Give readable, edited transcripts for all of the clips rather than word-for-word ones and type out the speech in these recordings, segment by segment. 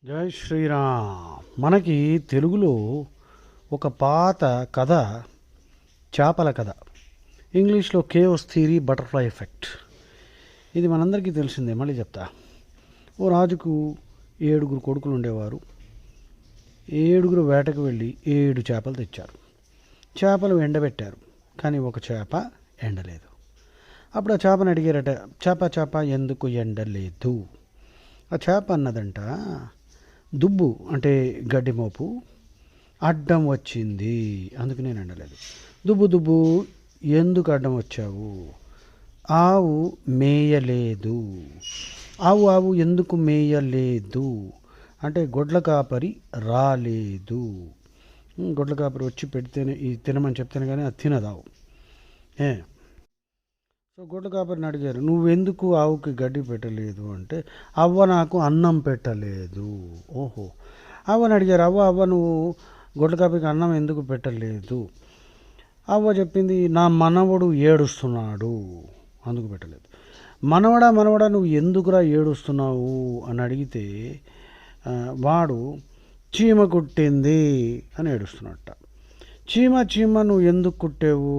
జై శ్రీరామ్. మనకి తెలుగులో ఒక పాత కథ, చేపల కథ. ఇంగ్లీష్లో కేఓస్ థియరీ, బటర్ఫ్లై ఎఫెక్ట్. ఇది మనందరికీ తెలిసిందే, మళ్ళీ చెప్తా. ఓ రాజుకు 7 కొడుకులు ఉండేవారు. 7 వేటకు వెళ్ళి 7 చేపలు తెచ్చారు. చేపలు ఎండబెట్టారు, కానీ ఒక చేప ఎండలేదు. అప్పుడు ఆ చేపను అడిగారట, చేప చేప ఎందుకు ఎండలేదు? ఆ చేప అన్నదంట, దుబ్బు అంటే గడ్డి మోపు అడ్డం వచ్చింది, అందుకు నేను ఎండలేదు. దుబ్బు దుబ్బు ఎందుకు అడ్డం వచ్చావు? ఆవు మేయలేదు. ఆవు ఆవు ఎందుకు మేయలేదు అంటే గొడ్ల కాపరి రాలేదు. గొడ్ల కాపరి వచ్చి పెడితేనే ఇది తినమని చెప్తేనే కానీ అది తినదావు. ఏ సో గొడ్ల కాపరిని అడిగారు, నువ్వెందుకు ఆవుకి గడ్డి పెట్టలేదు అంటే, అవ్వ నాకు అన్నం పెట్టలేదు. ఓహో. అవ్వని అడిగారు, అవ్వ నువ్వు గొడ్ల కాపరికి అన్నం ఎందుకు పెట్టలేదు? అవ్వ చెప్పింది, నా మనవడు ఏడుస్తున్నాడు, అందుకు పెట్టలేదు. మనవడా నువ్వు ఎందుకురా ఏడుస్తున్నావు అని అడిగితే వాడు చీమ కుట్టింది అని ఏడుస్తున్నట్ట. చీమ నువ్వు ఎందుకు కుట్టావు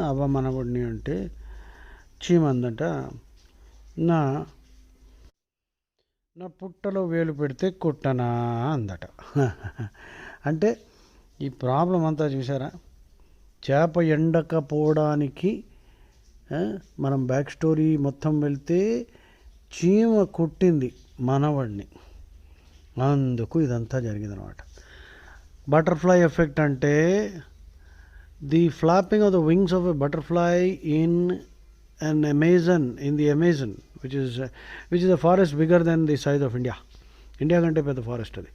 అవ్వ మనవడిని అంటే, చీమ అందంట, నా నా పుట్టలో వేలు పెడితే కుట్టనా అందట. అంటే ఈ ప్రాబ్లం అంతా చూసారా? చేప ఎండకపోవడానికి మనం బ్యాక్ స్టోరీ మొత్తం వెళ్తే చీమ కుట్టింది మనవడిని, అందుకు ఇదంతా జరిగిందనమాట. బటర్ఫ్లై ఎఫెక్ట్ అంటే the flapping of the wings of a butterfly in the Amazon, which is a forest bigger than the size of India కంటే పెద్ద ఫారెస్ట్ అది.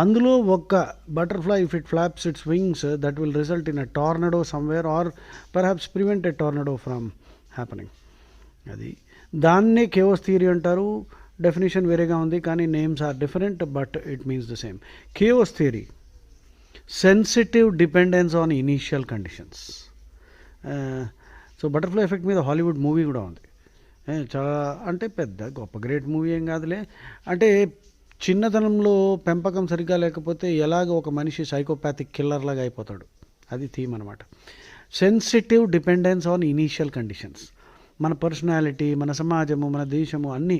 అందులో ఒక్క butterfly, if it flaps its wings, that will result in a tornado somewhere or perhaps prevent a tornado from happening. అది దాన్నే chaos theory అంటారు. Definition వేరేగా ఉంది, కానీ names are different, but it means the same. Chaos theory, sensitive dependence on initial conditions. So butterfly effect మీద Hollywood movie కూడా ఉంది. చాలా అంటే పెద్ద గొప్ప గ్రేట్ మూవీ ఏం కాదులే. అంటే చిన్నతనంలో పెంపకం సరిగ్గా లేకపోతే ఎలాగ ఒక మనిషి సైకోపాథిక్ కిల్లర్ లాగా అయిపోతాడు, అది థీమ్ అనమాట. Sensitive dependence on initial conditions. మన పర్సనాలిటీ, మన సమాజము, మన దేశము, అన్నీ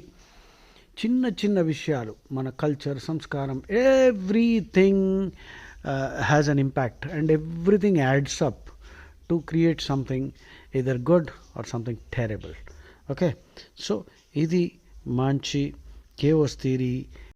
చిన్న చిన్న విషయాలు, మన కల్చర్, సంస్కారం, everything has an impact and everything adds up to create something either good or something terrible. Okay, so ఇది మంచి కేఓస్ థియరీ.